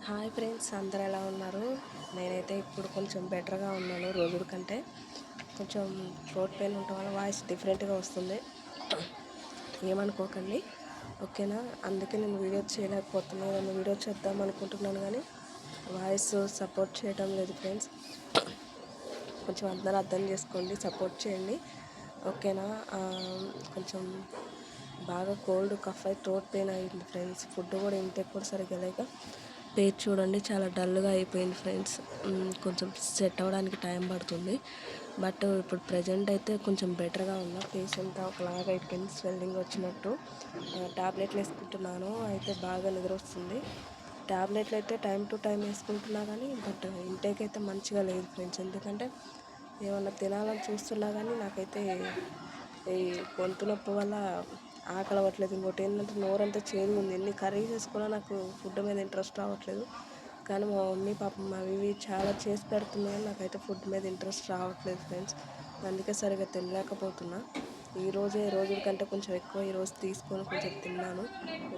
Hi friends, అందరు ఎలా ఉన్నారు? నేనైతే ఇప్పుడు కొంచెం బెటర్గా ఉన్నాను. రోజుల కంటే కొంచెం థ్రోట్ పెయిన్ ఉండటం వల్ల వాయిస్ డిఫరెంట్గా వస్తుంది. ఏమనుకోకండి, ఓకేనా? అందుకే నేను వీడియో చేయలేకపోతున్నాను. ఏదైనా వీడియో చేద్దాం అనుకుంటున్నాను కానీ వాయిస్ సపోర్ట్ చేయడం లేదు ఫ్రెండ్స్. కొంచెం అందరూ అర్థం చేసుకోండి, సపోర్ట్ చేయండి, ఓకేనా? కొంచెం బాగా కోల్డ్ కఫ్ అయి థ్రోట్ పెయిన్ అయింది ఫ్రెండ్స్. ఫుడ్ కూడా ఇంటేక్ కూడా సరిగ్గా లేక పేరు చూడండి చాలా డల్గా అయిపోయింది ఫ్రెండ్స్. కొంచెం సెట్ అవ్వడానికి టైం పడుతుంది. బట్ ఇప్పుడు ప్రజెంట్ అయితే కొంచెం బెటర్గా ఉన్నా. ఫేస్ అంతా ఒకలాగా అయిపోయింది, స్వెల్లింగ్ వచ్చినట్టు. టాబ్లెట్లు వేసుకుంటున్నాను, అయితే బాగా నిద్ర వస్తుంది. టాబ్లెట్లు అయితే టైం టు టైం వేసుకుంటున్నా కానీ బట్ ఇంటేక్ అయితే మంచిగా లేదు ఫ్రెండ్స్. ఎందుకంటే ఏమన్నా తినాలని చూస్తున్నా కానీ నాకైతే ఈ గొంతు నొప్పి వల్ల ఆకలి అవ్వట్లేదు. ఇంకోటి ఏంటంటే నోరంతా చేదు ఉంది. ఎన్ని కర్రీ చేసుకున్నా నాకు ఫుడ్ మీద ఇంట్రెస్ట్ రావట్లేదు. కానీ మా మమ్మీ పాపం అవి ఇవి చాలా చేసి పెడుతుంది కానీ నాకైతే ఫుడ్ మీద ఇంట్రెస్ట్ రావట్లేదు ఫ్రెండ్స్. అందుకే సరిగ్గా తినలేకపోతున్నా. రోజుల కంటే కొంచెం ఎక్కువ ఈరోజు తీసుకొని కొంచెం తిన్నాను.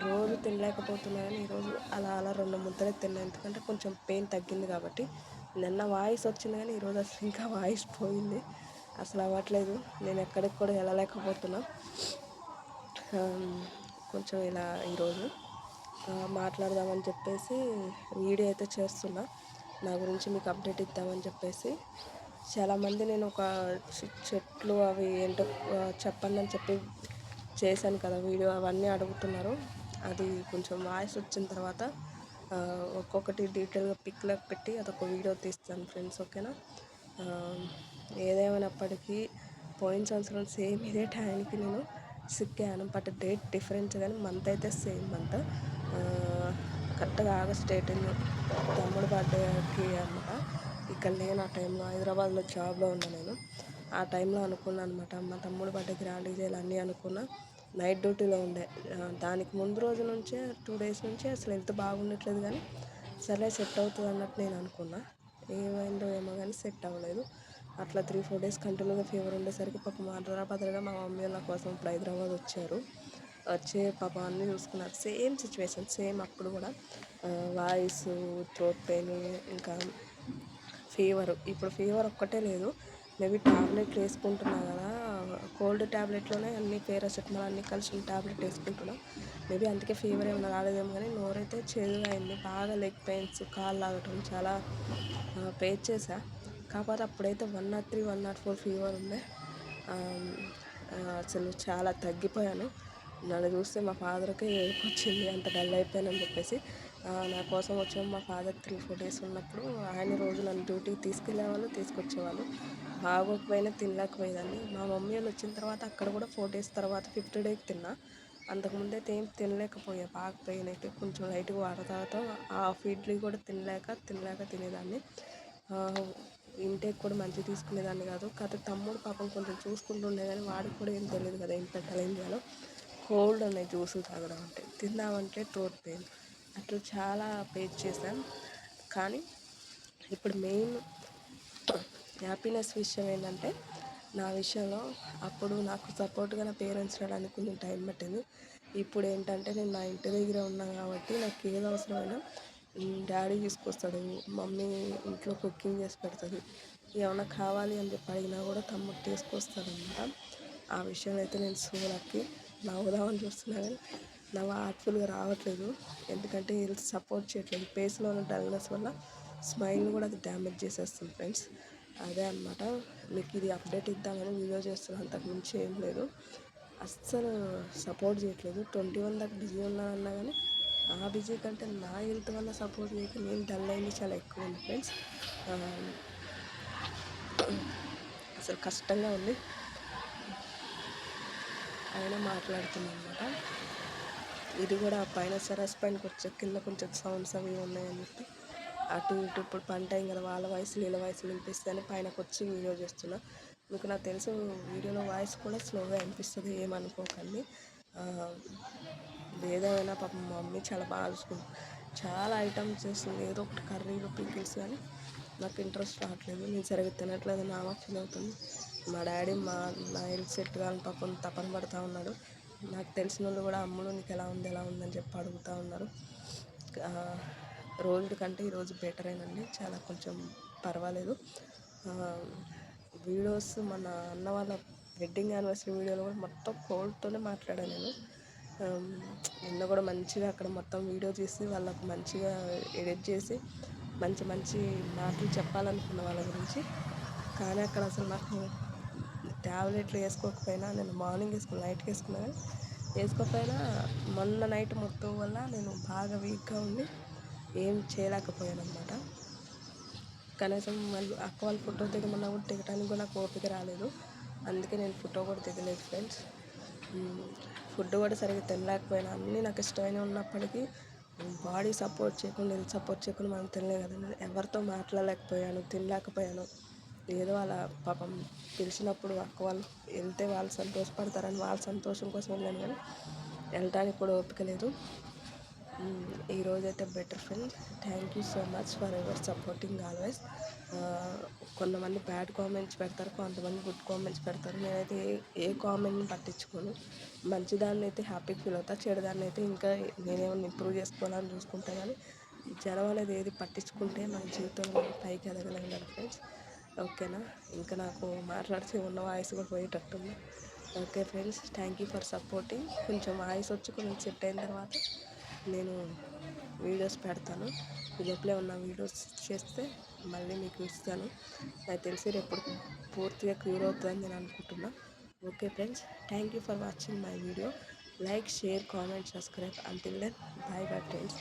రోజు తినలేకపోతున్నా కానీ ఈరోజు అలా 2 ముద్దలే తిన్నాను. ఎందుకంటే కొంచెం పెయిన్ తగ్గింది కాబట్టి. నిన్న వాయిస్ వచ్చింది కానీ ఈరోజు అసలు ఇంకా వాయిస్ పోయింది, అసలు అవ్వట్లేదు. నేను ఎక్కడికి కూడా వెళ్ళలేకపోతున్నా. కొంచెం ఇలా ఈరోజు మాట్లాడదామని చెప్పేసి వీడియో అయితే చేస్తున్నా. నా గురించి మీకు అప్డేట్ ఇద్దామని చెప్పేసి. చాలామంది నేను ఒక చెట్లు అవి ఏంటో చెప్పండి అని చెప్పి చేశాను కదా వీడియో, అవన్నీ అడుగుతున్నారు. అది కొంచెం వాయిస్ వచ్చిన తర్వాత ఒక్కొక్కటి డీటెయిల్గా పిక్లకు పెట్టి అదొక వీడియో తీస్తాను ఫ్రెండ్స్, ఓకేనా? ఏదేమైనప్పటికీ పోయిన సంవత్సరం సేమ్ ఇదే టైంకి నేను సిక్ అయ్యాను. బట్ డేట్ డిఫరెన్స్ కానీ మంత్ అయితే సేమ్ మంత్. కరెక్ట్గా ఆగస్ట్ 18 తమ్ముడు బర్త్డేకి అనమాట. ఇక్కడ లేను ఆ టైంలో, హైదరాబాద్లో జాబ్లో ఉన్నా నేను. ఆ టైంలో అనుకున్నాను అనమాట, మా తమ్ముడు బర్త్డేకి రాండి చేయాలి అన్నీ అనుకున్నా. నైట్ డ్యూటీలో ఉండే. దానికి ముందు రోజు నుంచే 2 డేస్ నుంచే అసలు హెల్త్ బాగుండట్లేదు కానీ సరే సెట్ అవుతుంది అన్నట్టు నేను అనుకున్నా. ఏమైందో ఏమో కానీ సెట్ అవ్వలేదు. అట్లా 3-4 డేస్ కంటిన్యూగా ఫీవర్ ఉండేసరికి పాపం అదరబదరగా మా మమ్మీ నా కోసం ఇప్పుడు హైదరాబాద్ వచ్చారు. వచ్చి పాపం అన్నీ చూసుకున్నారు. సేమ్ సిచ్యువేషన్, సేమ్ అప్పుడు కూడా వాయిస్, థ్రోట్ పెయిన్, ఇంకా ఫీవరు. ఇప్పుడు ఫీవర్ ఒక్కటే లేదు, మేబీ టాబ్లెట్లు వేసుకుంటున్నా కదా, కోల్డ్ టాబ్లెట్లోనే అన్ని పారాసెటమాల్ అన్నీ కలిసి టాబ్లెట్ వేసుకుంటున్నా. మేబీ అందుకే ఫీవర్ ఏమైనా రాలేదేమో కానీ నోరైతే చేదుగా అయింది. బాగా లెగ్ పెయిన్స్, కాళ్ళు లాగటం చాలా ఫేస్ చేశా. కాకపోతే అప్పుడైతే 103, 104 ఫీవర్ ఉండే. అసలు చాలా తగ్గిపోయాను. నన్ను చూస్తే మా ఫాదర్కి ఏడుపు వచ్చింది, అంత డల్ అయిపోయానని చెప్పేసి. నా కోసం వచ్చే మా ఫాదర్ 3-4 డేస్ ఉన్నప్పుడు ఆయన రోజు నన్ను డ్యూటీకి తీసుకెళ్ళేవాళ్ళు, తీసుకొచ్చేవాళ్ళు. బాగోకపోయినా తినలేకపోయేదాన్ని. మా మమ్మీ వాళ్ళు వచ్చిన తర్వాత అక్కడ కూడా 4 డేస్ తర్వాత 5th డేకి తిన్నా. అంతకుముందైతే ఏం తినలేకపోయా. బాగా పెయిన్ అయితే కొంచెం లైట్గా వాటర్ తాగుతాం. హాఫ్ ఇడ్లీ కూడా తినలేక తినేదాన్ని. ఇంటేక్ కూడా మంచిగా తీసుకునేదాన్ని కాదు. కాకపోతే తమ్ముడు పాపం కొంచెం చూసుకుంటుండే కానీ వాడికి కూడా ఏం తెలియదు కదా ఏం పెట్టాలి ఏం చేయాలో. కోల్డ్ ఉన్నాయి జ్యూసులు తాగడం అంటే, తిందామంటే థ్రోట్ పెయిన్, అట్లా చాలా ఫేస్ చేశాను. కానీ ఇప్పుడు మెయిన్ హ్యాపీనెస్ విషయం ఏంటంటే, నా విషయంలో అప్పుడు నాకు సపోర్ట్గా నా పేరెంట్స్ రావడానికి కొంచెం టైం పట్టింది. ఇప్పుడు ఏంటంటే నేను నా ఇంటి దగ్గరే ఉన్నాను కాబట్టి నాకు ఏది అవసరమైనా డాడీ తీసుకొస్తాడు, మమ్మీ ఇంట్లో కుకింగ్ చేసి పెడుతుంది. ఏమన్నా కావాలి అని చెప్పి అడిగినా కూడా తమ్ముడు తీసుకొస్తాడనమాట. ఆ విషయంలో అయితే నేను సో లక్కీ. నవ్వుదామని చూస్తున్నా కానీ నా హార్ట్ఫుల్గా రావట్లేదు, ఎందుకంటే హెల్త్ సపోర్ట్ చేయట్లేదు. ఫేస్లో ఉన్న డల్నెస్ వల్ల స్మైల్ కూడా అది డ్యామేజ్ చేసేస్తుంది ఫ్రెండ్స్. అదే అనమాట, మీకు ఇది అప్డేట్ ఇద్దామని వీడియో చేస్తున్నాను, అంతకు మించి ఏం లేదు. అస్సలు సపోర్ట్ చేయట్లేదు. 21 దాకా బిజీ ఉన్నానన్నా కానీ ఆ బిజీ కంటే నా హెల్త్ వల్ల సపోర్ట్ చేయక నేను డల్ అయింది చాలా ఎక్కువ ఉంది ఫ్రెండ్స్. అసలు కష్టంగా ఉంది, అయినా మాట్లాడుతున్నాను అనమాట. ఇది కూడా పైన సెరస్ పైనకి వచ్చే కింద కొంచెం సౌండ్స్ అవి ఉన్నాయని చెప్పి అటు ఇటు ఇప్పుడు పంట టైం కదా, వాళ్ళ వాయిస్లు వీళ్ళ వాయిస్లు వినిపిస్తాయని పైనకు వచ్చి వీడియో చేస్తున్నా. మీకు నాకు తెలుసు వీడియోలో వాయిస్ కూడా స్లోగా అనిపిస్తుంది, ఏమనుకోకండి. ఏదేమైనా పాపం మా మమ్మీ చాలా బాగా చూసుకుంటుంది. చాలా ఐటమ్స్ చేస్తుంది, ఏదో ఒకటి కర్రీలు పికిల్స్, కానీ నాకు ఇంట్రెస్ట్ రావట్లేదు. నేను సరిగ్గా తినట్లేదు, నా ఫీల్ అవుతుంది. మా డాడీ నా హెల్త్ సెట్ కాని పాపం తపన పడుతూ ఉన్నాడు. నాకు తెలిసిన వాళ్ళు కూడా అమ్ముడు నీకు ఎలా ఉందని చెప్పి అడుగుతూ ఉన్నారు. రోజు కంటే ఈరోజు బెటరేనండి, చాలా కొంచెం పర్వాలేదు. వీడియోస్ మన అన్న వాళ్ళ వెడ్డింగ్ యానివర్సరీ వీడియోలో కూడా మొత్తం కోల్డ్తోనే మాట్లాడాను నేను. నిన్న కూడా మంచిగా అక్కడ మొత్తం వీడియో తీసి వాళ్ళకు మంచిగా ఎడిట్ చేసి మంచి మంచి మాటలు చెప్పాలనుకున్న వాళ్ళ గురించి. కానీ అక్కడ అసలు నాకు ట్యాబ్లెట్లు వేసుకోకపోయినా, నేను మార్నింగ్ వేసుకున్నా, నైట్కి వేసుకున్నా కానీ వేసుకోకపోయినా మొన్న నైట్ మొత్తం వల్ల నేను బాగా వీక్గా ఉండి ఏం చేయలేకపోయాను అనమాట. కనీసం వాళ్ళు అక్క వాళ్ళు ఫోటో దిగమన్నా కూడా దిగడానికి కూడా నాకు ఓపిక రాలేదు. అందుకే నేను ఫోటో కూడా దిగలేదు ఫ్రెండ్స్. ఫుడ్ కూడా సరిగ్గా తినలేకపోయినా, అన్నీ నాకు ఇష్టమైనవి ఉన్నప్పటికీ బాడీ సపోర్ట్ చేయకుండా, హెల్త్ సపోర్ట్ చేయకుండా మనం తినలేదు కదండి. ఎవరితో మాట్లాడలేకపోయాను, తినలేకపోయాను. ఏదో అలా పాపం పిలిచినప్పుడు అక్క వాళ్ళు వెళ్తే వాళ్ళు సంతోషపడతారని వాళ్ళ సంతోషం కోసం వెళ్ళాను, కానీ వెళ్ళటానికి కూడా ఓపిక లేదు. ఈరోజైతే better friends. Thank you so much for ever supporting always. కొంతమంది బ్యాడ్ కామెంట్స్ పెడతారు, కొంతమంది గుడ్ కామెంట్స్ పెడతారు. నేనైతే ఏ కామెంట్ని పట్టించుకోను. మంచిదాన్ని అయితే హ్యాపీ ఫీల్ అవుతా, చెడుదాన్ని అయితే ఇంకా నేనేమన్నా ఇంప్రూవ్ చేసుకోవాలని చూసుకుంటా. కానీ జనం అనేది ఏది పట్టించుకుంటే మన జీవితంలో మనం పైకి ఎదగలేం కదా ఫ్రెండ్స్. ఓకేనా, ఇంకా నాకు మాట్లాడితే ఉన్న వాయిస్ కూడా పోయేటట్టుంది. Okay friends, thank you for supporting. కొంచెం వాయిస్ వచ్చి కొంచెం సెట్ అయిన తర్వాత నేను వీడియోస్ పెడతాను. ఈ లోపలే ఉన్న వీడియోస్ చేస్తే మళ్ళీ మీకు ఇస్తాను. నాకు తెలిసి రేపు పూర్తిగా క్యూర్ అవుతుందని నేను అనుకుంటున్నా. Okay friends, thank you for watching my video. Like, share, comment, subscribe. Until then, bye bye friends.